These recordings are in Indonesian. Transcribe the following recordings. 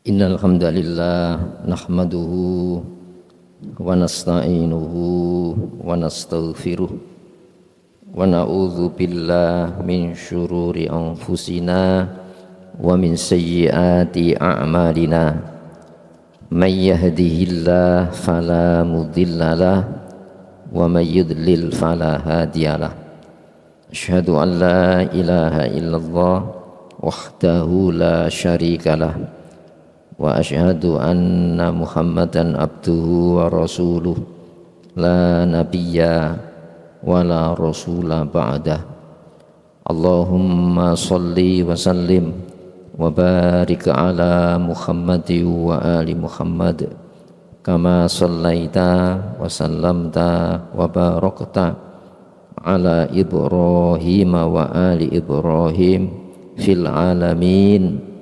Innal hamdalillah nahmaduhu wa nasta'inuhu wa nastaghfiruh wa na'udzu billahi min syururi anfusina wa min sayyiati a'malina may yahdihillahu fala mudhillalah wa may yudlil fala hadiyalah. Asyhadu an la ilaha illallah wahdahu la syarikalah wa asyhadu anna Muhammadan abduhu wa rasuluh la nabiyya wa la rasula ba'dah. Allahumma salli wa sallim wa barik ala Muhammadin wa ali Muhammad kama sallaita wa sallamta wa barakta ala Ibrahim wa ali Ibrahim fil alamin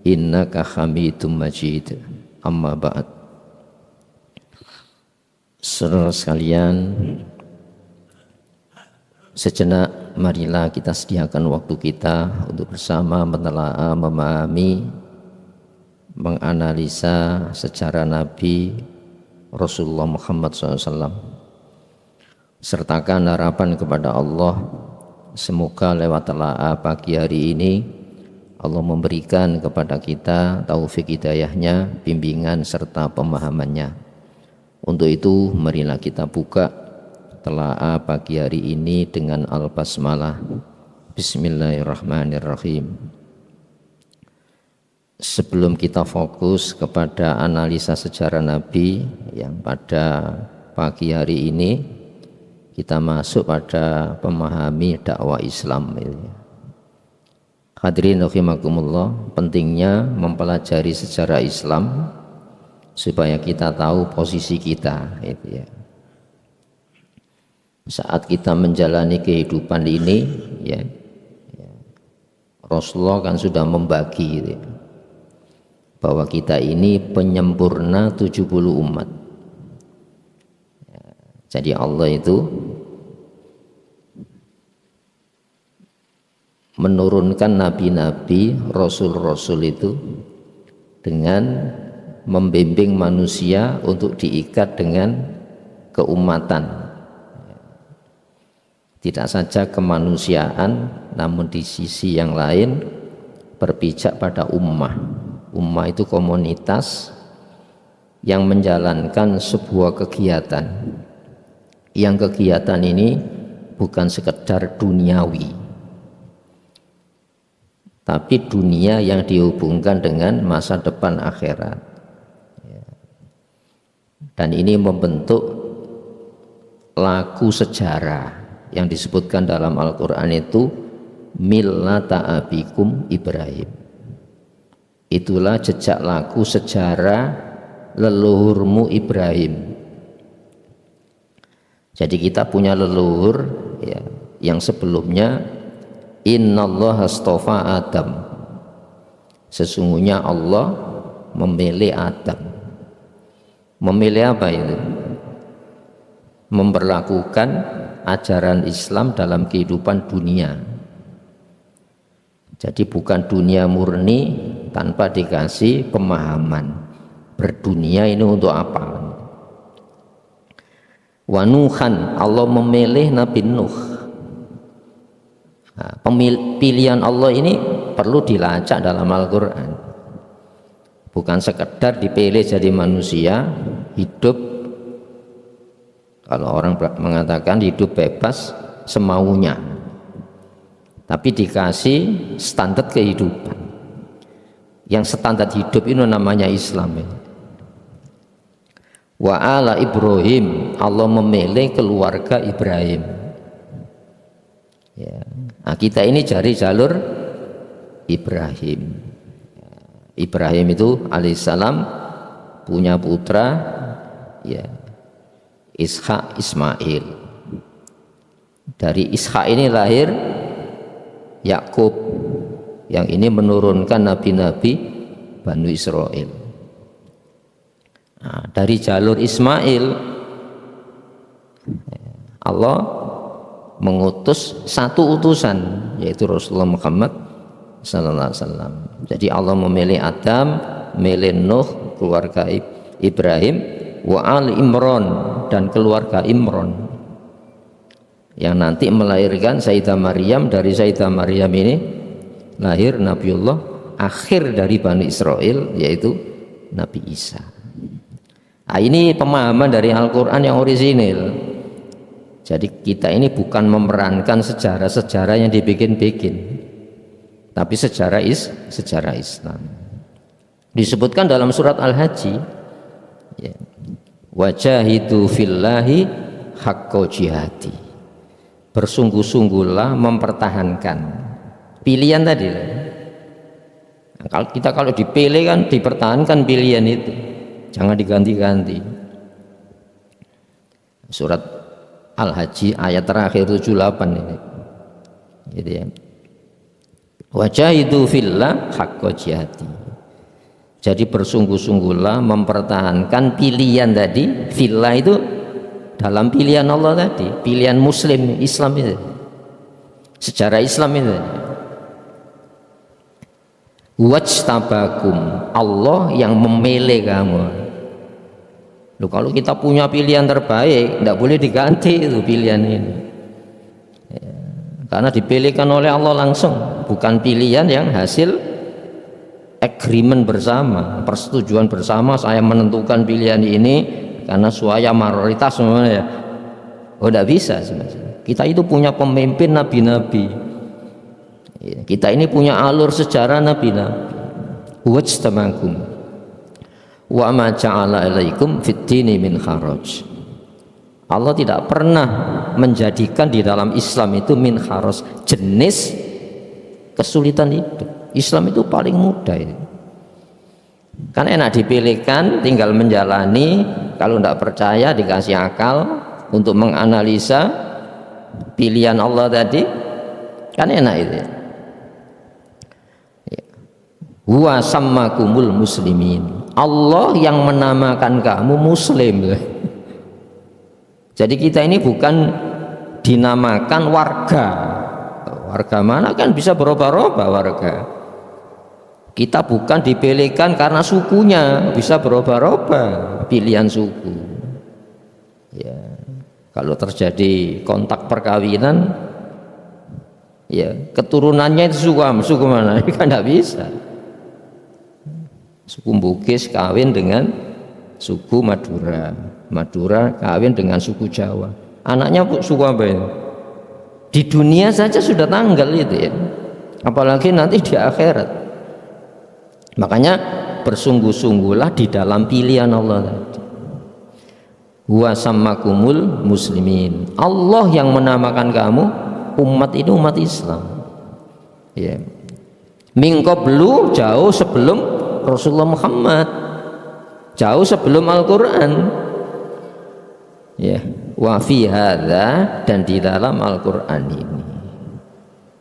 innaka hamidum majid. Amma ba'd. Saudara sekalian, sejenak marilah kita sediakan waktu kita untuk bersama menelaah, memahami, menganalisa sejarah Nabi Rasulullah Muhammad SAW. Sertakan harapan kepada Allah, semoga lewat telaah pagi hari ini Allah memberikan kepada kita taufik hidayahnya, bimbingan serta pemahamannya. Untuk itu marilah kita buka telaah pagi hari ini dengan al-basmalah. Bismillahirrahmanirrahim. Sebelum kita fokus kepada analisa sejarah Nabi yang pada pagi hari ini, kita masuk pada pemahami dakwah Islam. Hadirin rahimakumullah, pentingnya mempelajari sejarah Islam supaya kita tahu posisi kita, gitu ya. Saat kita menjalani kehidupan ini, ya, Rasulullah kan sudah membagi, gitu ya, bahwa kita ini penyempurna 70 umat. Jadi Allah itu menurunkan nabi-nabi, rasul-rasul itu dengan membimbing manusia untuk diikat dengan keumatan. Tidak saja kemanusiaan, namun di sisi yang lain berpijak pada ummah. Ummah itu komunitas yang menjalankan sebuah kegiatan. Yang kegiatan ini bukan sekedar duniawi, tapi dunia yang dihubungkan dengan masa depan akhirat. Dan ini membentuk laku sejarah yang disebutkan dalam Al-Quran itu millata abikum Ibrahim. Itulah jejak laku sejarah leluhurmu Ibrahim. Jadi kita punya leluhur, ya, yang sebelumnya innallaha astafa Adam. Sesungguhnya Allah memilih Adam. Memilih apa itu? Memperlakukan ajaran Islam dalam kehidupan dunia. Jadi bukan dunia murni tanpa dikasih pemahaman. Berdunia ini untuk apa? Wa Nuhan, Allah memilih Nabi Nuh. Nah, pilihan Allah ini perlu dilacak dalam Al-Quran. Bukan sekedar dipilih jadi manusia hidup, kalau orang mengatakan hidup bebas semaunya, tapi dikasih standar kehidupan. Yang standar hidup itu namanya Islam. Wa ala Ibrahim, Allah memilih keluarga Ibrahim. Ya. Nah, kita ini cari jalur Ibrahim. Ibrahim itu alaihissalam punya putra, ya, Ishak, Ismail. Dari Ishak ini lahir Yakub, yang ini menurunkan nabi-nabi Bani Israel. Nah, dari jalur Ismail Allah mengutus satu utusan, yaitu Rasulullah Muhammad sallallahu alaihi wasallam. Jadi Allah memilih Adam milih Nuh, keluarga Ibrahim, wa Ali Imran, dan keluarga Imran yang nanti melahirkan Sayyidah Maryam. Dari Sayyidah Maryam ini lahir Nabiullah akhir dari Bani Israel, yaitu Nabi Isa. Nah, ini pemahaman dari Al-Quran yang orisinil. Jadi kita ini bukan memerankan sejarah-sejarah yang dibikin-bikin, tapi sejarah Islam. Disebutkan dalam surat Al-Haji, ya, wajahidu fillahi haqqa jihadi, bersungguh-sungguhlah mempertahankan pilihan tadi. Nah, kalau dipilih kan dipertahankan pilihan itu, jangan diganti-ganti. Surat Al-Haji ayat terakhir 78 ini, gitu ya. Wajahidu fillah haqqa jihadi, jadi bersungguh-sungguhlah mempertahankan pilihan tadi. Fillah itu dalam pilihan Allah tadi, pilihan Muslim Islam itu, sejarah Islam itu. Wajtabakum, Allah yang memilih kamu. Loh, kalau kita punya pilihan terbaik, tidak boleh diganti itu pilihan ini, ya, karena dipilihkan oleh Allah langsung, bukan pilihan yang hasil agreement bersama, persetujuan bersama. Saya menentukan pilihan ini karena saya mayoritas semuanya, ya. Oh, tidak bisa sebenarnya. Kita itu punya pemimpin nabi-nabi, ya, kita ini punya alur sejarah nabi-nabi. Wajtamakum wa ma ja'ala alaikum fid dini min kharaj. Allah tidak pernah menjadikan di dalam Islam itu min kharaj, jenis kesulitan hidup. Islam itu paling mudah itu. Kan enak dipilihkan, tinggal menjalani. Kalau tidak percaya dikasih akal untuk menganalisa pilihan Allah tadi, kan enak itu ya. Huwa sammakumul muslimin, Allah yang menamakan kamu muslim. Jadi kita ini bukan dinamakan warga. Warga mana kan bisa berubah-ubah warga. Kita bukan dipilihkan karena sukunya, bisa berubah-ubah pilihan suku. Ya, kalau terjadi kontak perkawinan, ya keturunannya itu suku mana? Kan tidak bisa. Suku Bugis kawin dengan suku Madura, Madura kawin dengan suku Jawa, anaknya suku apa itu? Di dunia saja sudah tanggal itu ya, apalagi nanti di akhirat. Makanya bersungguh-sungguhlah di dalam pilihan Allah tadi. Wa sammakumul muslimin, Allah yang menamakan kamu umat ini umat Islam, ya. Min qablu, jauh sebelum Rasulullah Muhammad, jauh sebelum Al-Quran, ya. Wa fi hadza, dan di dalam Al-Quran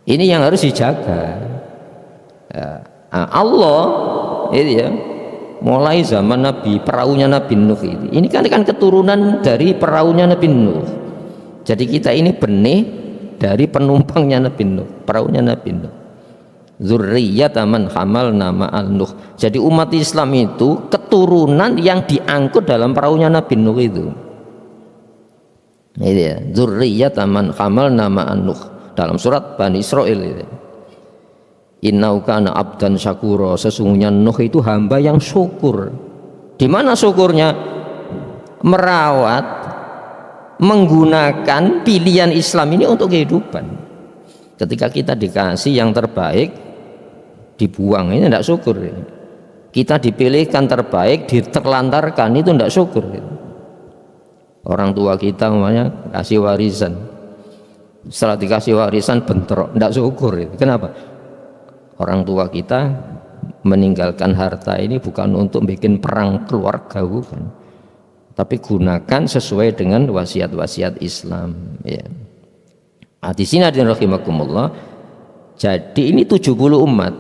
ini yang harus dijaga, ya. Allah itu ya, mulai zaman Nabi, perahunya Nabi Nuh ini kan keturunan dari perahunya Nabi Nuh. Jadi kita ini benih dari penumpangnya Nabi Nuh, perahunya Nabi Nuh. Dzurriyyatan man hamalna ma'al Nuh. Jadi umat Islam itu keturunan yang diangkut dalam perahunya Nabi Nuh itu. Ini ya, dzurriyyatan man hamalna ma'al Nuh, dalam surat Bani Israil itu. Innahu kana abdan syakura, sesungguhnya Nuh itu hamba yang syukur. Di mana syukurnya? Merawat, menggunakan pilihan Islam ini untuk kehidupan. Ketika kita dikasih yang terbaik, dibuang, ini tidak syukur. Kita dipilihkan terbaik, diterlantarkan, itu tidak syukur. Orang tua kita namanya kasih warisan, setelah dikasih warisan bentrok, tidak syukur. Kenapa? Orang tua kita meninggalkan harta ini bukan untuk bikin perang keluarga, bukan, tapi gunakan sesuai dengan wasiat-wasiat Islam, ya. Nah, di sini hadirin rahimakumullah, jadi ini 70 umat,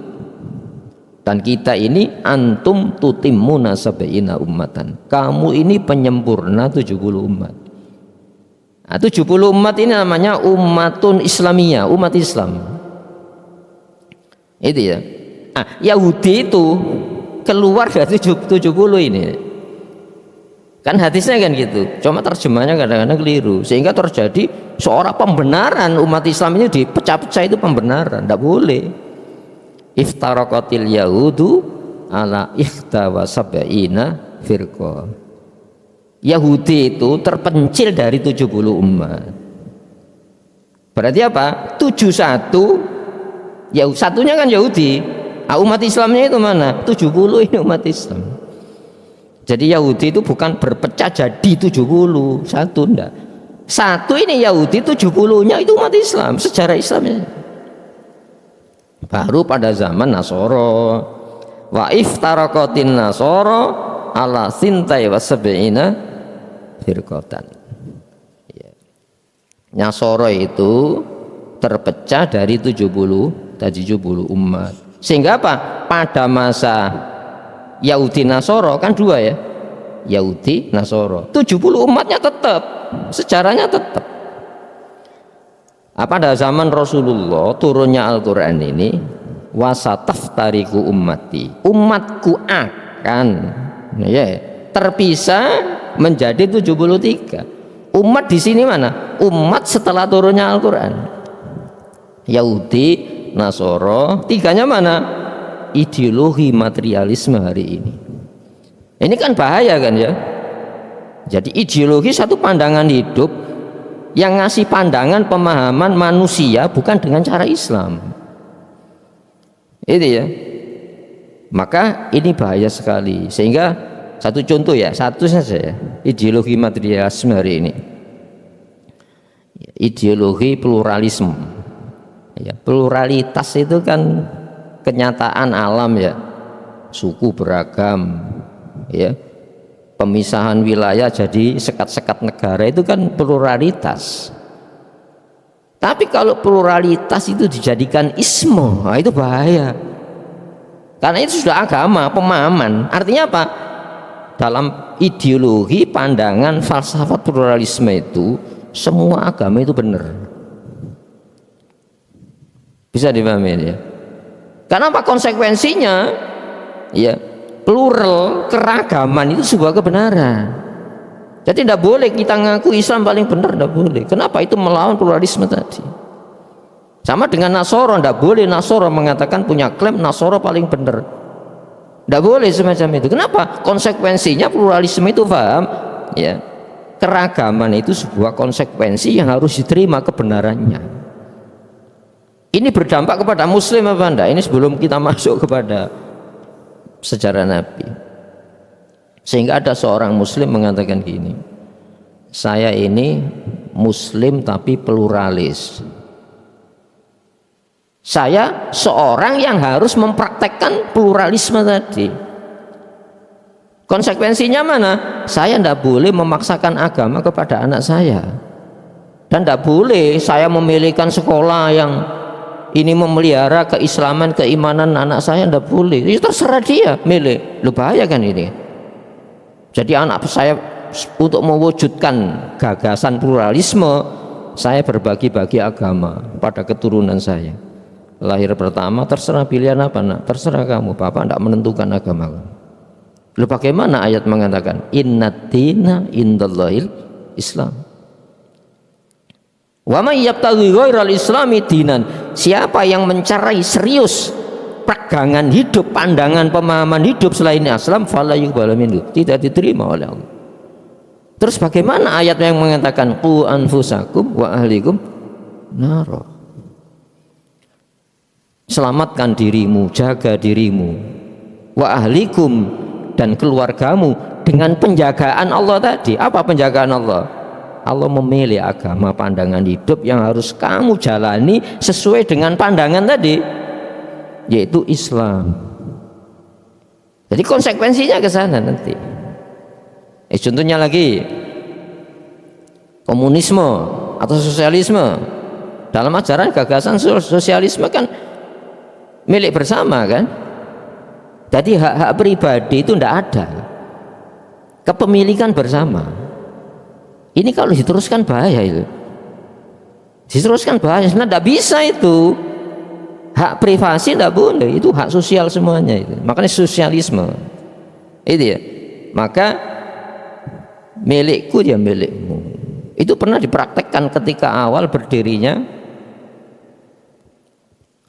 dan kita ini antum tutimmuna sab'ina ummatan, kamu ini penyempurna 70 umat. Nah, 70 umat ini namanya ummatun Islamiyah, umat Islam. Itu ya. Nah, Yahudi itu keluar dari 70 ini. Kan hadisnya kan gitu, cuma terjemahnya kadang-kadang keliru, sehingga terjadi seorang pembenaran umat Islam ini dipecah-pecah, itu pembenaran, tidak boleh. Iftaraqatil yahudu ala ihda wa sab'ina firqah. Yahudi itu terpencil dari 70 umat. Berarti apa? 71, ya satunya kan Yahudi. Umat Islamnya itu mana? 70 ini umat Islam. Jadi Yahudi itu bukan berpecah jadi 70, satu enggak. Satu ini Yahudi, 70-nya itu umat Islam, sejarah Islamnya. Baru pada zaman Nasoro, wa iftaraqatin Nasoro ala sintai wa sab'ina firqatan. Nasoro itu terpecah dari 70 umat. Sehingga apa? Pada masa Yahudi Nasoro kan dua ya, Yahudi Nasoro, 70 umatnya tetap, sejarahnya tetap. Pada zaman Rasulullah turunnya Al-Quran ini, wasataftariku ummati, umatku akan terpisah menjadi 73. Umat di sini mana? Umat setelah turunnya Al-Quran. Yahudi, Nasoro, tiganya mana? Ideologi materialisme hari ini. Ini kan bahaya kan ya. Jadi ideologi satu pandangan hidup yang ngasih pandangan pemahaman manusia bukan dengan cara Islam. Itu ya. Maka ini bahaya sekali. Sehingga satu contoh ya, satu saja ya, ideologi materialisme hari ini. Ideologi pluralisme. Ya, pluralitas itu kan kenyataan alam ya, suku beragam ya, pemisahan wilayah jadi sekat-sekat negara, itu kan pluralitas. Tapi kalau pluralitas itu dijadikan isme, nah itu bahaya, karena itu sudah agama, pemahaman. Artinya apa? Dalam ideologi pandangan falsafat pluralisme itu semua agama itu benar. Bisa dipahami ya? Karena apa konsekuensinya? Ya, plural, keragaman itu sebuah kebenaran. Jadi tidak boleh kita ngaku Islam paling benar, tidak boleh. Kenapa? Itu melawan pluralisme tadi. Sama dengan Nasoro, tidak boleh Nasoro mengatakan punya klaim Nasoro paling benar. Tidak boleh semacam itu. Kenapa? Konsekuensinya pluralisme itu paham? Ya, keragaman itu sebuah konsekuensi yang harus diterima kebenarannya. Ini berdampak kepada Muslim apa enggak? Ini sebelum kita masuk kepada sejarah Nabi. Sehingga ada seorang Muslim mengatakan gini, saya ini Muslim tapi pluralis. Saya seorang yang harus mempraktekkan pluralisme tadi. Konsekuensinya mana? Saya tidak boleh memaksakan agama kepada anak saya. Dan tidak boleh saya memilihkan sekolah yang ini memelihara keislaman, keimanan anak saya, tidak boleh. Itu terserah dia milih. Lu bahaya kan ini. Jadi anak saya untuk mewujudkan gagasan pluralisme, saya berbagi-bagi agama pada keturunan saya. Lahir pertama terserah pilihan apa nak, terserah kamu. Bapak tidak menentukan agama kamu. Lu bagaimana ayat mengatakan innad dina indallahil Islam. Wa may yabtaghi ghairal islami dinan, siapa yang mencari serius pegangan hidup, pandangan pemahaman hidup selain Islam, fala yuqbalu minhu, tidak diterima oleh Allah. Terus bagaimana ayat yang mengatakan qu anfusakum wa ahlikum nar, selamatkan dirimu, jaga dirimu, wa ahlikum, dan keluargamu dengan penjagaan Allah tadi. Apa penjagaan Allah? Allah memilih agama, pandangan hidup yang harus kamu jalani sesuai dengan pandangan tadi, yaitu Islam. Jadi konsekuensinya ke sana nanti. Contohnya lagi, komunisme atau sosialisme. Dalam ajaran gagasan sosialisme kan milik bersama kan. Jadi hak-hak pribadi itu tidak ada. Kepemilikan bersama. Ini kalau diteruskan bahaya itu. Diteruskan bahaya, sebenarnya tidak bisa itu. hak privasi tidak boleh, itu hak sosial semuanya itu. Makanya sosialisme itu ya. Maka milikku ya milikmu. Itu pernah dipraktekkan ketika awal berdirinya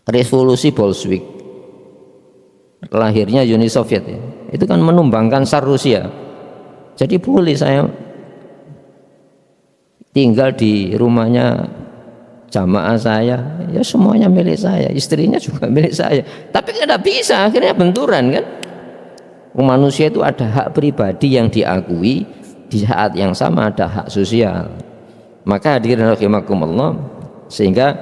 revolusi Bolshevik, lahirnya Uni Soviet ya. Itu kan menumbangkan Tsar Rusia. Jadi boleh saya tinggal di rumahnya jamaah saya, ya semuanya milik saya, istrinya juga milik saya. Tapi tidak bisa, akhirnya benturan kan. Manusia itu ada hak pribadi yang diakui, di saat yang sama ada hak sosial. Maka hadirin rahimakumullah, sehingga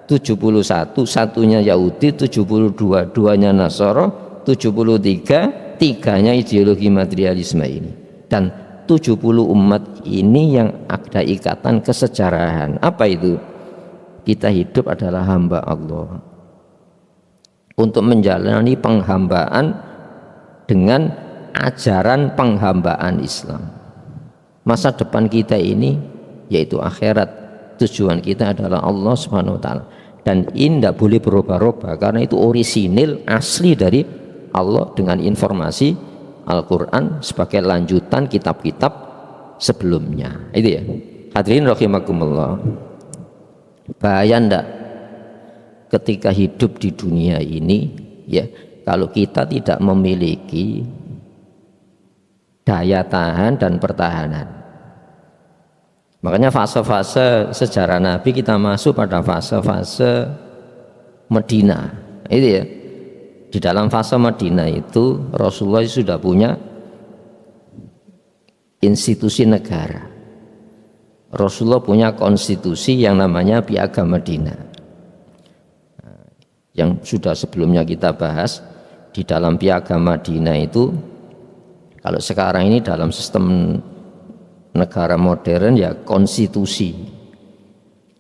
71 satunya Yahudi, 72 duanya Nasara, 73 tiganya ideologi materialisme ini. Dan 70 umat ini yang ada ikatan kesejarahan. Apa itu? Kita hidup adalah hamba Allah untuk menjalani penghambaan dengan ajaran penghambaan Islam. Masa depan kita ini yaitu akhirat, tujuan kita adalah Allah Subhanahu wa taala, dan ini tidak boleh berubah-ubah karena itu orisinil asli dari Allah dengan informasi Al-Quran sebagai lanjutan kitab-kitab sebelumnya. Itu ya hadirin rahimakumullah. Bahaya ndak ketika hidup di dunia ini ya, kalau kita tidak memiliki daya tahan dan pertahanan. Makanya fase-fase sejarah Nabi kita masuk pada fase-fase Medina. Itu ya. Di dalam fase Medina itu Rasulullah sudah punya institusi negara. Rasulullah punya konstitusi yang namanya Piagam Madinah, yang sudah sebelumnya kita bahas. Di dalam Piagam Madinah itu, kalau sekarang ini dalam sistem negara modern ya konstitusi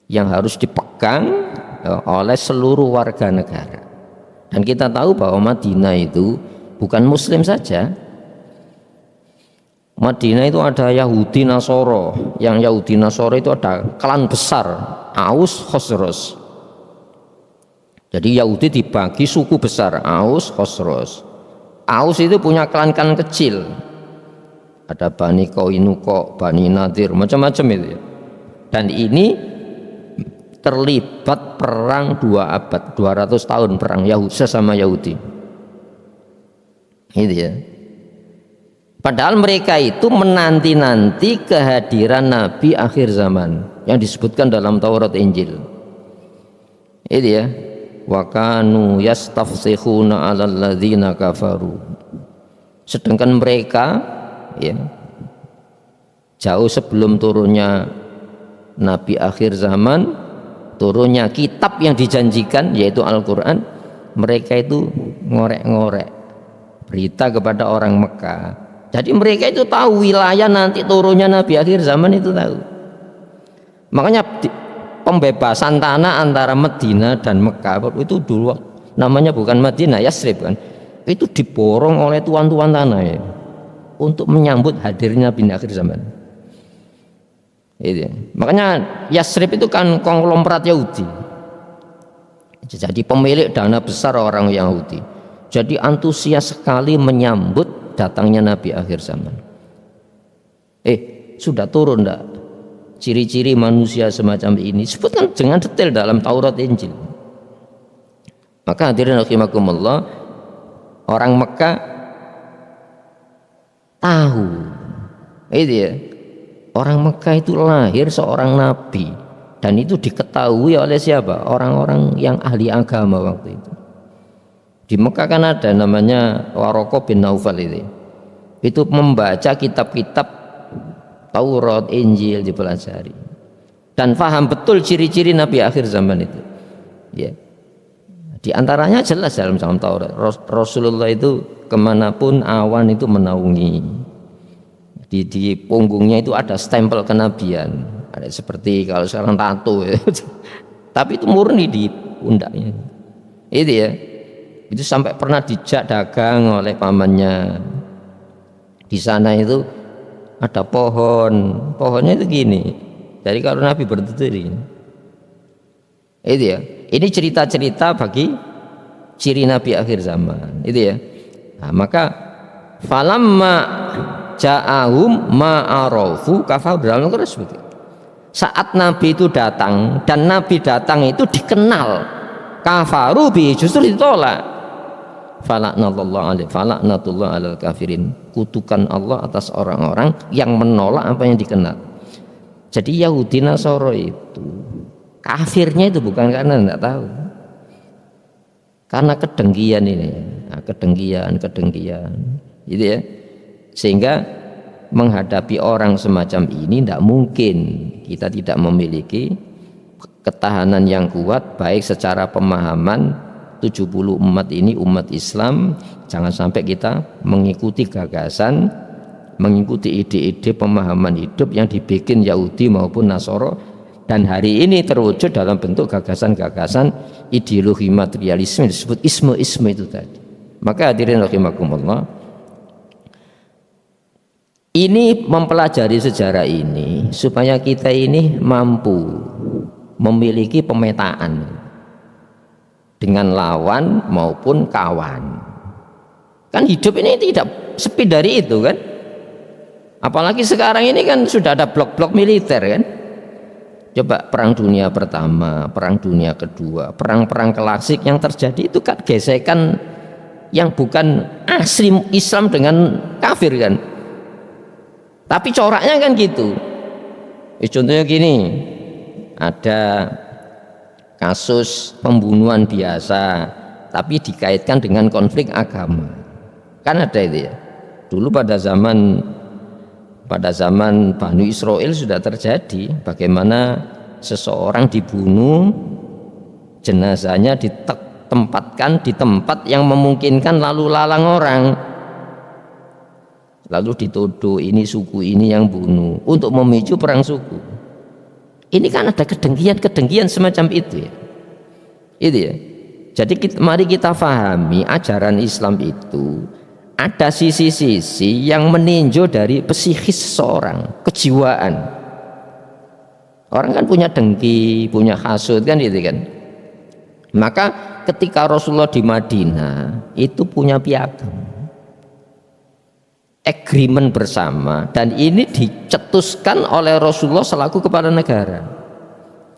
yang harus dipegang oleh seluruh warga negara. Dan kita tahu bahwa Madinah itu bukan Muslim saja. Madinah itu ada Yahudi Nasoro. Yang Yahudi Nasoro itu ada klan besar, Aus, Khosros. Jadi Yahudi dibagi suku besar, Aus, Khosros. Aus itu punya klan-klan kecil. Ada Bani Koinuko, Bani Nadir, macam-macam itu ya. Dan ini terlibat perang 2 abad, 200 tahun perang Yahudi sesama Yahudi. Itu ya. Padahal mereka itu menanti-nanti kehadiran Nabi akhir zaman yang disebutkan dalam Taurat Injil. Itu ya. Wa kanu yastafsihuna 'alal ladzina kafaru. Sedangkan mereka ya, jauh sebelum turunnya Nabi akhir zaman, turunnya kitab yang dijanjikan yaitu Al-Quran, mereka itu ngorek-ngorek berita kepada orang Mekah. Jadi mereka itu tahu wilayah nanti turunnya Nabi akhir zaman itu tahu. Makanya pembebasan tanah antara Madinah dan Mekah itu dulu namanya bukan Madinah, Yasrib kan. Itu diborong oleh tuan-tuan tanah ya, untuk menyambut hadirnya Nabi akhir zaman. Itu. Makanya Yasrib itu kan konglomerat Yahudi. Jadi pemilik dana besar orang Yahudi. Jadi antusias sekali menyambut datangnya Nabi akhir zaman. Sudah turun enggak ciri-ciri manusia semacam ini? Sebutkan dengan detail dalam Taurat Injil. Maka hadirin rahimakumullah, orang Mekah tahu itu ya, orang Mekah itu lahir seorang nabi, dan itu diketahui oleh siapa? Orang-orang yang ahli agama waktu itu. Di Mekah kan ada namanya Waraqah bin Naufal itu membaca kitab-kitab Taurat, Injil dipelajari dan paham betul ciri-ciri Nabi akhir zaman itu. Ya, di antaranya jelas dalam Taurat, Rasulullah itu kemanapun awan itu menaungi. Di punggungnya itu ada stempel kenabian, ada seperti kalau sekarang tato ya. Tapi itu murni di pundaknya. Itu ya. Itu sampai pernah dijak dagang oleh pamannya. Di sana itu ada pohonnya itu gini. Jadi kalau Nabi berdiri, Itu ya. Ini cerita-cerita bagi ciri Nabi akhir zaman. Itu ya. Nah, maka falamma ja'ahum ma'arofu kafaru dalam Al-Qur'an seperti itu. Saat Nabi itu datang dan Nabi datang itu dikenal, kafaru bi justru ditolak. Falaknatullah alal kafirin, kutukan Allah atas orang-orang yang menolak apa yang dikenal. Jadi Yahudi Nasara itu kafirnya itu bukan karena tidak tahu, karena kedengkian ini, kedengkian gitu ya. Sehingga menghadapi orang semacam ini tidak mungkin kita tidak memiliki ketahanan yang kuat, baik secara pemahaman 70 umat ini umat Islam. Jangan sampai kita mengikuti gagasan, mengikuti ide-ide pemahaman hidup yang dibikin Yahudi maupun Nasara, dan hari ini terwujud dalam bentuk gagasan-gagasan ideologi materialisme disebut isme itu tadi. Maka hadirin rahimakumullah, ini mempelajari sejarah ini supaya kita ini mampu memiliki pemetaan dengan lawan maupun kawan. Kan hidup ini tidak sepi dari itu kan. Apalagi sekarang ini kan sudah ada blok-blok militer kan. Coba perang dunia pertama, perang dunia kedua, perang-perang klasik yang terjadi itu kan gesekan yang bukan asli Islam dengan kafir kan. Tapi coraknya kan gitu. Contohnya gini, ada kasus pembunuhan biasa tapi dikaitkan dengan konflik agama, kan ada itu ya. Dulu pada zaman Bani Israel sudah terjadi bagaimana seseorang dibunuh, jenazahnya ditempatkan di tempat yang memungkinkan lalu lalang orang, lalu dituduh ini suku ini yang bunuh untuk memicu perang suku. Ini kan ada kedengkian semacam itu ya. Itu ya. Jadi mari kita fahami ajaran Islam itu ada sisi-sisi yang meninjau dari psikis seseorang, kejiwaan. Orang kan punya dengki, punya hasud kan gitu kan. Maka ketika Rasulullah di Madinah itu punya piagam, agreement bersama, dan ini dicetuskan oleh Rasulullah selaku kepala negara.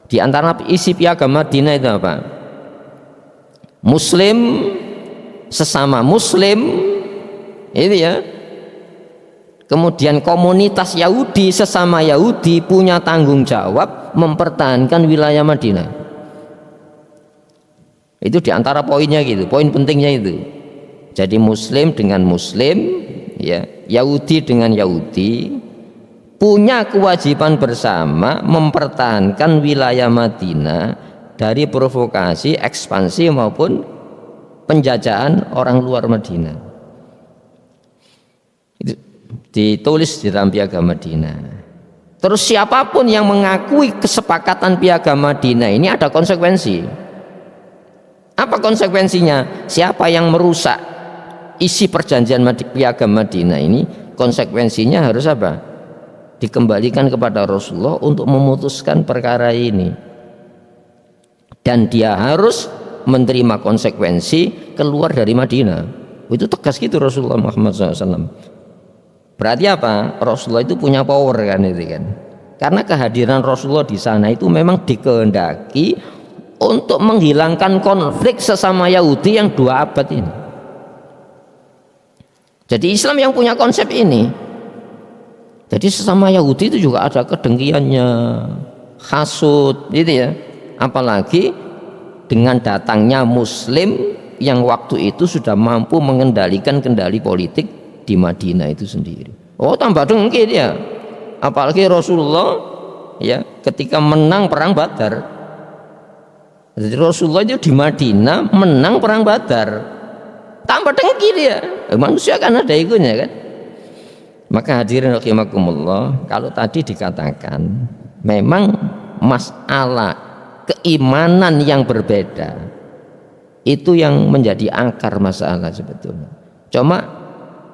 Di antara isi piagam Madinah itu apa? Muslim sesama Muslim, itu ya. Kemudian komunitas Yahudi sesama Yahudi punya tanggung jawab mempertahankan wilayah Madinah. Itu di antara poinnya gitu, poin pentingnya itu. Jadi Muslim dengan Muslim, ya, Yahudi dengan Yahudi punya kewajiban bersama mempertahankan wilayah Madinah dari provokasi, ekspansi maupun penjajahan orang luar Madinah. Itu ditulis di dalam piagam Madinah. Terus siapapun yang mengakui kesepakatan piagam Madinah ini ada konsekuensi. Apa konsekuensinya? Siapa yang merusak isi perjanjian piagam Madinah ini, konsekuensinya harus apa? Dikembalikan kepada Rasulullah untuk memutuskan perkara ini, dan dia harus menerima konsekuensi keluar dari Madinah. Itu tegas gitu Rasulullah Muhammad SAW. Berarti apa? Rasulullah itu punya power kan, itu kan. Karena kehadiran Rasulullah di sana itu memang dikehendaki untuk menghilangkan konflik sesama Yahudi yang 2 abad ini. Jadi Islam yang punya konsep ini. Jadi sesama Yahudi itu juga ada kedengkiannya, hasud, gitu ya. Apalagi dengan datangnya Muslim yang waktu itu sudah mampu mengendalikan kendali politik di Madinah itu sendiri. Oh, tambah dengki dia. Apalagi Rasulullah ya ketika menang perang Badar. Jadi Rasulullah itu di Madinah menang perang Badar. Tambah dengki dia. Manusia kan ada egonya kan. Maka hadirin rahimakumullah, kalau tadi dikatakan memang masalah keimanan yang berbeda itu yang menjadi akar masalah sebetulnya. Cuma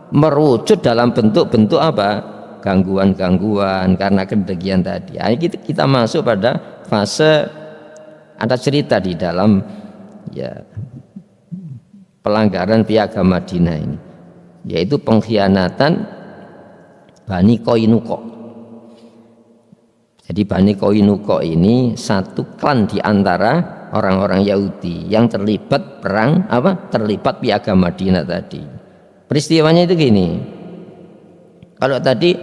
merucut dalam bentuk-bentuk apa? Gangguan-gangguan karena kedengkian tadi. Ayo kita masuk pada fase ada cerita di dalam ya pelanggaran piagam Madinah ini, yaitu pengkhianatan Bani Qainuqa. Jadi Bani Qainuqa ini satu klan di antara orang-orang Yahudi yang terlibat perang terlibat piagam Madinah tadi. Peristiwanya itu gini. Kalau tadi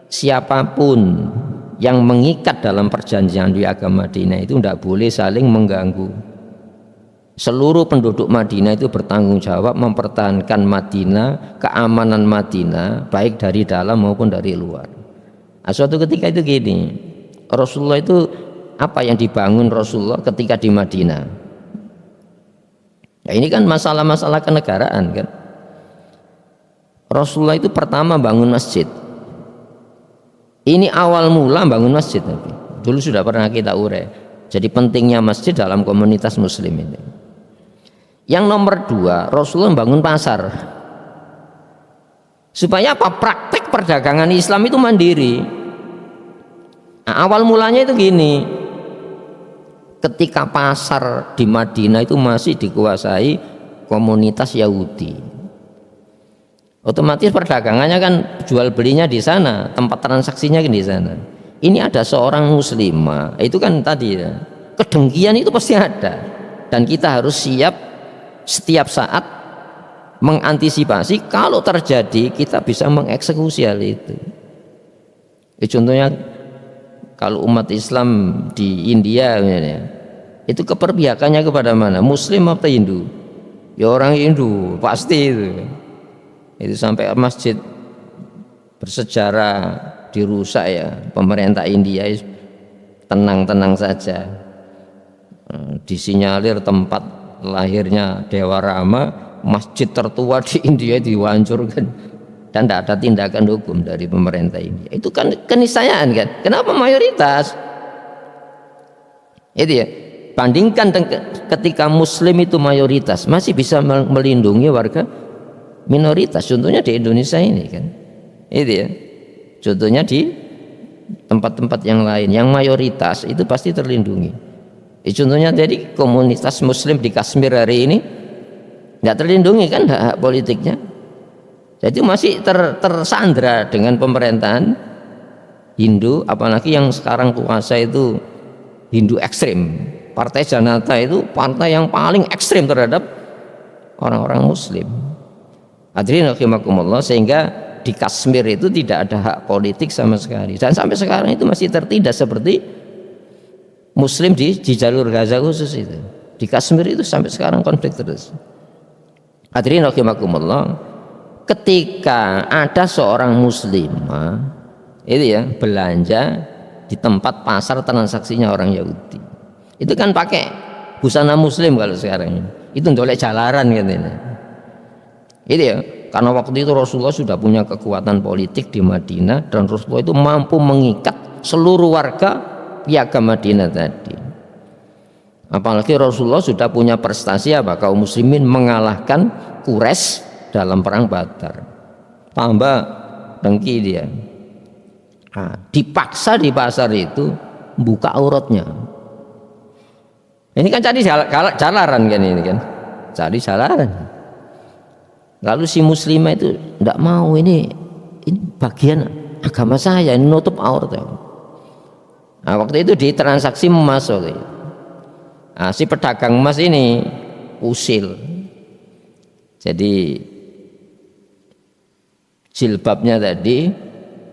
siapapun yang mengikat dalam perjanjian piagam Madinah itu tidak boleh saling mengganggu. Seluruh penduduk Madinah itu bertanggung jawab mempertahankan Madinah, keamanan Madinah, baik dari dalam maupun dari luar. Nah, suatu ketika itu gini, Rasulullah itu apa yang dibangun Rasulullah ketika di Madinah? Ya, ini kan masalah-masalah kenegaraan kan. Rasulullah itu pertama bangun masjid. Ini awal mula bangun masjid. Dulu sudah pernah kita urai. Jadi pentingnya masjid dalam komunitas muslim ini. Yang nomor dua, Rasulullah membangun pasar. Supaya apa? Praktek perdagangan Islam itu mandiri. Nah, awal mulanya itu gini. Ketika pasar di Madinah itu masih dikuasai komunitas Yahudi, otomatis perdagangannya kan jual belinya di sana, tempat transaksinya kan di sana. Ini ada seorang muslimah, itu kan tadi ya, kedengkian itu pasti ada, dan kita harus siap setiap saat mengantisipasi kalau terjadi kita bisa mengeksekusi hal itu. Contohnya kalau umat Islam di India ya, itu keperpihakannya kepada mana? Muslim atau Hindu? Ya orang Hindu pasti itu. Itu sampai masjid bersejarah dirusak ya, pemerintah India tenang-tenang saja. Disinyalir tempat lahirnya Dewa Rama, masjid tertua di India dihancurkan dan tidak ada tindakan hukum dari pemerintah India. Itu kan keniscayaan kan. Kenapa mayoritas? Itu ya. Bandingkan ketika muslim itu mayoritas masih bisa melindungi warga minoritas. Contohnya di Indonesia ini kan. Itu ya. Contohnya di tempat-tempat yang lain yang mayoritas itu pasti terlindungi. Contohnya jadi komunitas muslim di Kashmir hari ini nggak terlindungi kan hak politiknya. Jadi masih tersandra dengan pemerintahan Hindu, apalagi yang sekarang kuasa itu Hindu ekstrim. Partai Janata itu partai yang paling ekstrim terhadap orang-orang muslim. Hadirin rahimakumullah, sehingga di Kashmir itu tidak ada hak politik sama sekali, dan sampai sekarang itu masih tertindas seperti muslim di jalur Gaza khusus itu. Di Kashmir itu sampai sekarang konflik terus. Hadirin rahimakumullah, ketika ada seorang muslimah itu ya belanja di tempat pasar transaksinya orang Yahudi, itu kan pakai busana muslim kalau sekarang itu ndolek jalaran gitu ini. Itu ya, karena waktu itu Rasulullah sudah punya kekuatan politik di Madinah dan Rasulullah itu mampu mengikat seluruh warga piagam Madinah tadi. Apalagi Rasulullah sudah punya prestasi apa? Kaum muslimin mengalahkan Quraisy dalam perang Badar. Tambah dengki dia. Nah, dipaksa di pasar itu buka auratnya. Ini kan cari jalaran kan ini kan, cari jalaran. Lalu si muslimah itu tidak mau, ini bagian agama saya, ini nutup aurat. Nah, waktu itu di transaksi emas, nah, si pedagang emas ini usil. Jadi jilbabnya tadi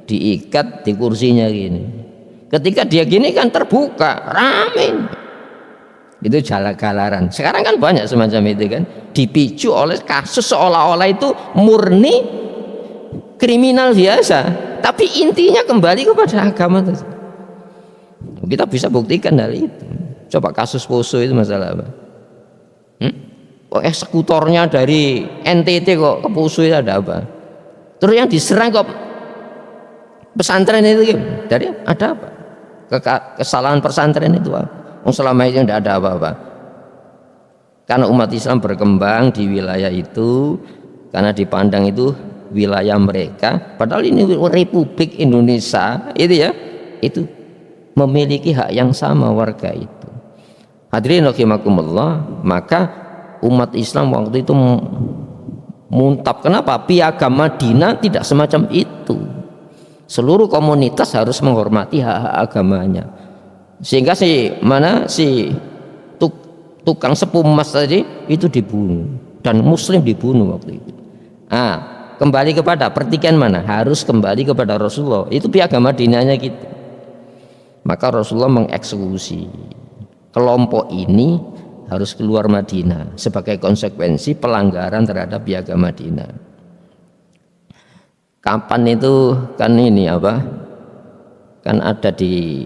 diikat di kursinya gini. Ketika dia gini kan terbuka, rame. Itu jalaran. Sekarang kan banyak semacam itu kan, dipicu oleh kasus seolah-olah itu murni kriminal biasa, tapi intinya kembali kepada agama. Kita bisa buktikan dari itu. Coba kasus Poso itu masalah apa? Kok eksekutornya dari NTT kok ke Poso itu ada apa? Terus yang diserang kok pesantren itu dari ada apa? Kesalahan pesantren itu apa? Selama itu tidak ada apa-apa, karena umat Islam berkembang di wilayah itu, karena dipandang itu wilayah mereka, padahal ini Republik Indonesia itu ya, itu memiliki hak yang sama warga itu. Hadirin rahimakumullah, maka umat Islam waktu itu muntap. Kenapa? Piagam Madinah tidak semacam itu. Seluruh komunitas harus menghormati hak-hak agamanya. Sehingga tukang sepuh emas tadi itu dibunuh dan muslim dibunuh waktu itu. Kembali kepada pertikaian mana? Harus kembali kepada Rasulullah. Itu piagam Madinahnya gitu. Maka Rasulullah mengeksekusi kelompok ini harus keluar Madinah sebagai konsekuensi pelanggaran terhadap piagam Madinah. Kapan itu kan ini apa? Kan ada di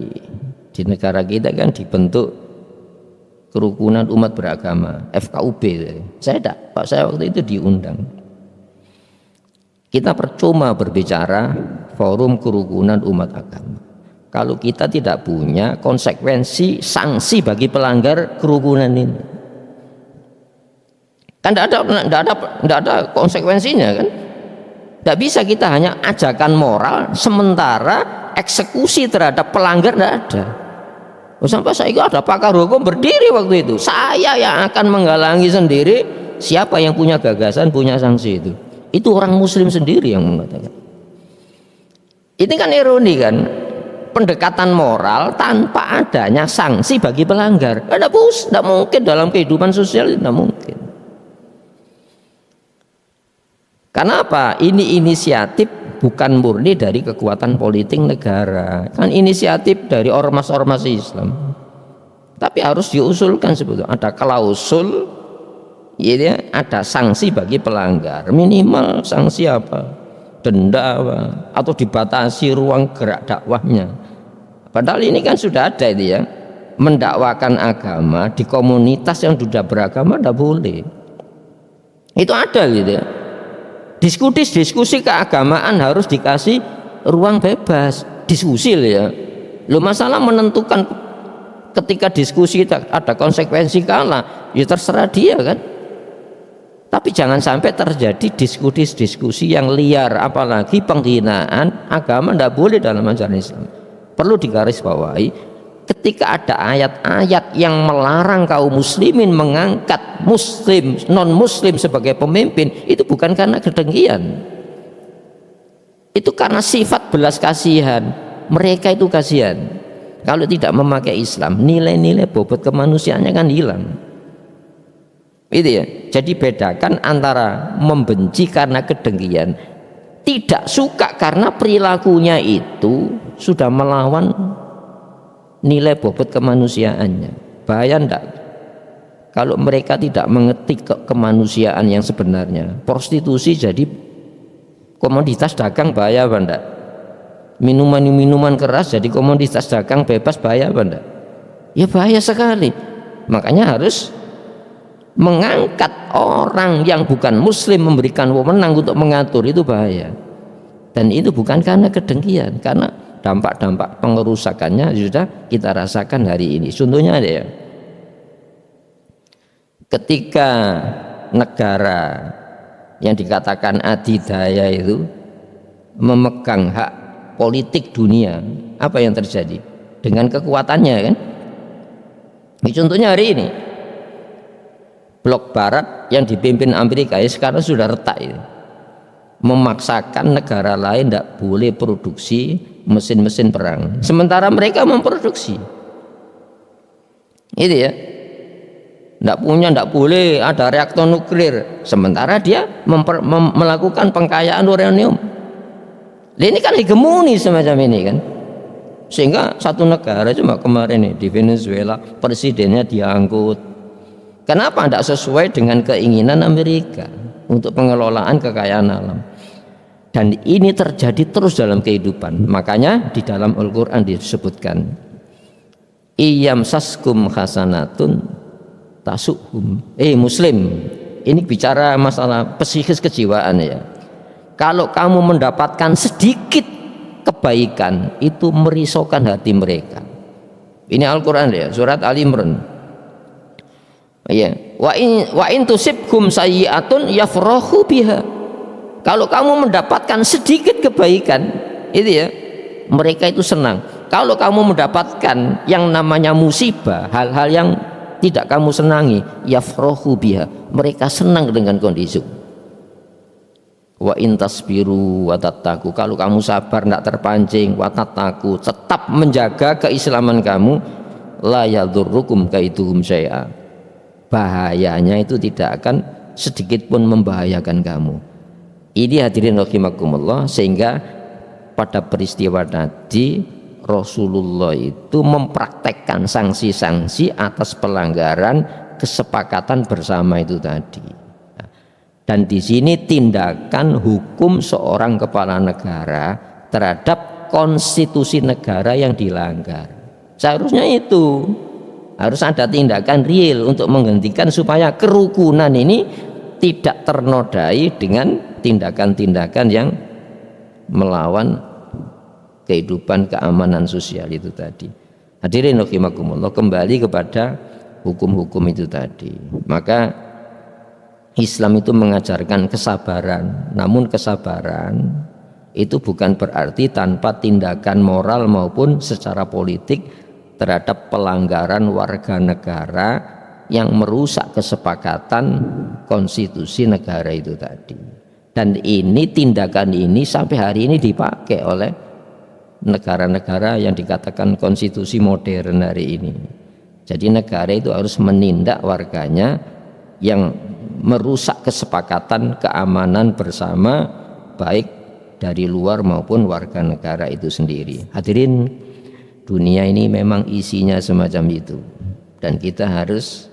negara kita kan dibentuk kerukunan umat beragama, FKUB. Saya waktu itu diundang. Kita percuma berbicara forum kerukunan umat agama kalau kita tidak punya konsekuensi sanksi bagi pelanggar kerukunan ini. Kan tidak ada konsekuensinya kan. Tidak bisa kita hanya ajakan moral sementara eksekusi terhadap pelanggar tidak ada. Sampai saya ada pakar hukum berdiri waktu itu, saya yang akan menghalangi sendiri siapa yang punya gagasan, punya sanksi itu orang muslim sendiri yang mengatakan. Ini kan ironi kan, pendekatan moral tanpa adanya sanksi bagi pelanggar. Tidak mungkin dalam kehidupan sosial, tidak mungkin. Karena apa? Ini inisiatif bukan murni dari kekuatan politik negara, kan inisiatif dari ormas-ormas Islam. Tapi harus diusulkan sebetulnya ada klausul, ya, ada sanksi bagi pelanggar, minimal sanksi apa, denda apa, atau dibatasi ruang gerak dakwahnya. Padahal ini kan sudah ada itu ya, mendakwakan agama di komunitas yang sudah beragama tidak boleh. Itu ada gitu ya. Diskusi keagamaan harus dikasih ruang bebas diskusi ya. Masalah menentukan ketika diskusi ada konsekuensi kalah, ya terserah dia kan. Tapi jangan sampai terjadi diskusi yang liar, apalagi penghinaan agama tidak boleh dalam ajaran Islam. Perlu digarisbawahi, ketika ada ayat-ayat yang melarang kaum muslimin mengangkat muslim, non-muslim sebagai pemimpin, itu bukan karena kedengkian, itu karena sifat belas kasihan. Mereka itu kasihan kalau tidak memakai Islam, nilai-nilai bobot kemanusiaannya kan hilang. Itu ya. Jadi bedakan antara membenci karena kedengkian, tidak suka karena perilakunya itu sudah melawan nilai bobot kemanusiaannya. Bahaya enggak kalau mereka tidak mengerti kemanusiaan yang sebenarnya? Prostitusi jadi komoditas dagang, bahaya apa enggak? Minuman keras jadi komoditas dagang bebas, bahaya apa enggak? Ya bahaya sekali. Makanya harus mengangkat orang yang bukan muslim, memberikan wewenang untuk mengatur, itu bahaya. Dan itu bukan karena kedengkian, karena dampak-dampak pengerusakannya sudah kita rasakan hari ini. Contohnya ada ya, ketika negara yang dikatakan adidaya itu memegang hak politik dunia, apa yang terjadi dengan kekuatannya kan? Ini contohnya hari ini, blok barat yang dipimpin Amerika sekarang sudah retak itu, memaksakan negara lain tidak boleh produksi mesin-mesin perang, sementara mereka memproduksi. Itu ya, tidak boleh ada reaktor nuklir, sementara dia melakukan pengkayaan uranium. Ini kan hegemoni semacam ini kan, sehingga satu negara cuma kemarin nih di Venezuela presidennya diangkut. Kenapa? Tidak sesuai dengan keinginan Amerika untuk pengelolaan kekayaan alam. Dan ini terjadi terus dalam kehidupan. Makanya di dalam Al-Quran disebutkan, iyam saskum hasanatun tasuhum. Muslim, ini bicara masalah psikis kejiwaan ya. Kalau kamu mendapatkan sedikit kebaikan, itu merisaukan hati mereka. Ini Al-Quran ya, surat Al-Imran. Ya, wa in tusibkum sayyi'atun yafrahu biha. Kalau kamu mendapatkan sedikit kebaikan, itu ya, mereka itu senang. Kalau kamu mendapatkan yang namanya musibah, hal-hal yang tidak kamu senangi, yafrahu biha, mereka senang dengan kondisi. Wa intasbiru wa tattaqu, kalau kamu sabar tidak terpancing, wa tattaqu, tetap menjaga keislaman kamu, la yadurrukum kaiduhum syai'a, bahayanya itu tidak akan sedikit pun membahayakan kamu. Ini hadirin rahimakumullah, sehingga pada peristiwa tadi Rasulullah itu mempraktekkan sanksi-sanksi atas pelanggaran kesepakatan bersama itu tadi. Dan di sini tindakan hukum seorang kepala negara terhadap konstitusi negara yang dilanggar. Seharusnya itu harus ada tindakan real untuk menghentikan supaya kerukunan ini tidak ternodai dengan tindakan-tindakan yang melawan kehidupan keamanan sosial itu tadi. Hadirin rahimakumullah, kembali kepada hukum-hukum itu tadi. Maka Islam itu mengajarkan kesabaran, namun kesabaran itu bukan berarti tanpa tindakan moral maupun secara politik terhadap pelanggaran warga negara yang merusak kesepakatan konstitusi negara itu tadi. Dan ini tindakan ini sampai hari ini dipakai oleh negara-negara yang dikatakan konstitusi modern hari ini. Jadi negara itu harus menindak warganya yang merusak kesepakatan keamanan bersama, baik dari luar maupun warga negara itu sendiri. Hadirin, dunia ini memang isinya semacam itu, dan kita harus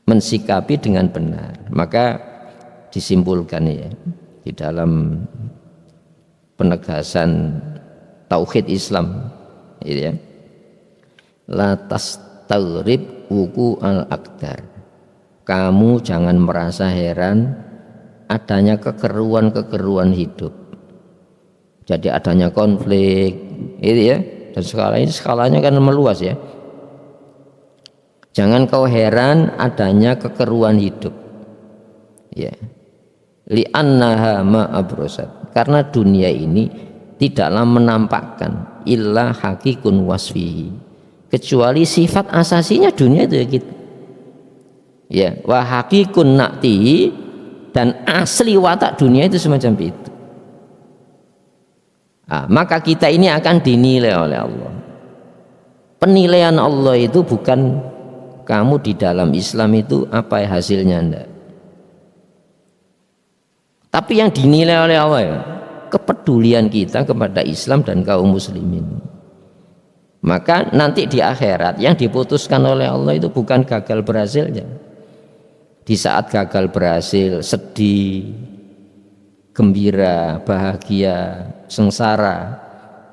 mensikapi dengan benar. Maka disimpulkan ya di dalam penegasan tauhid Islam, gitu ya, la tastaghrib wuku al-aqdar, kamu jangan merasa heran adanya kekeruan-kekeruan hidup. Jadi adanya konflik, itu ya, dan skalanya kan meluas ya. Jangan kau heran adanya kekeruan hidup, ya, li'annaha ma'abrosat, karena dunia ini tidaklah menampakkan illa hakikun wasfihi, kecuali sifat asasinya dunia itu ya gitu ya, wa hakikun naktihi, dan asli watak dunia itu semacam itu. Maka kita ini akan dinilai oleh Allah. Penilaian Allah itu bukan kamu di dalam Islam itu apa hasilnya, enggak, tapi yang dinilai oleh Allah ya, kepedulian kita kepada Islam dan kaum muslimin. Maka nanti di akhirat yang diputuskan oleh Allah itu bukan gagal berhasilnya. Di saat gagal berhasil, sedih, gembira, bahagia, sengsara,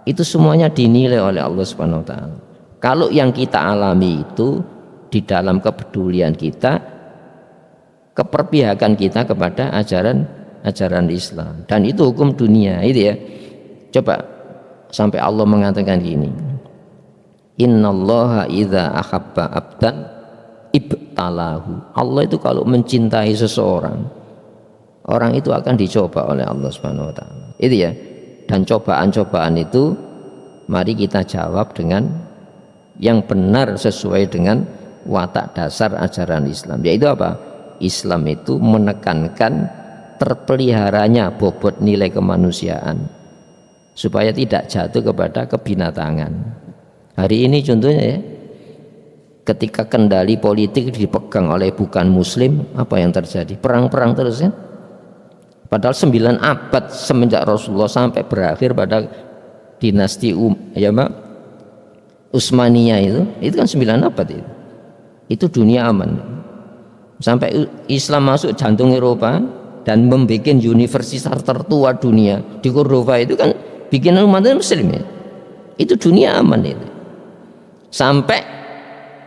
itu semuanya dinilai oleh Allah Subhanahu wa taala. Kalau yang kita alami itu di dalam kepedulian kita, keperpihakan kita kepada ajaran Islam, dan itu hukum dunia itu ya. Coba sampai Allah mengatakan gini, innallaha idza ahabba abdan ibtalahu, Allah itu kalau mencintai seseorang, orang itu akan dicoba oleh Allah Subhanahu wa taala, itu ya. Dan cobaan-cobaan itu mari kita jawab dengan yang benar sesuai dengan watak dasar ajaran Islam, yaitu apa? Islam itu menekankan terpeliharanya bobot nilai kemanusiaan supaya tidak jatuh kepada kebinatangan. Hari ini contohnya ya, ketika kendali politik dipegang oleh bukan muslim, apa yang terjadi? Perang-perang terus ya. Padahal 9 abad semenjak Rasulullah sampai berakhir pada dinasti Utsmaniyah itu kan 9 abad itu dunia aman. Sampai Islam masuk jantung Eropa dan membuat universitas tertua dunia di Cordova, itu kan bikinan umat muslim ya. Itu dunia aman itu. Sampai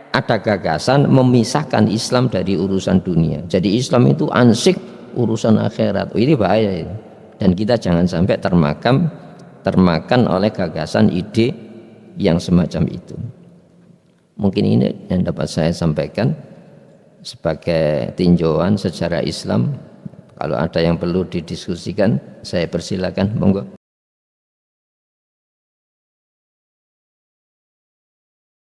ada gagasan memisahkan Islam dari urusan dunia. Jadi Islam itu ansik urusan akhirat. Ini bahaya itu. Dan kita jangan sampai termakan oleh gagasan ide yang semacam itu. Mungkin ini yang dapat saya sampaikan sebagai tinjauan secara Islam. Kalau ada yang perlu didiskusikan, saya persilakan, monggo.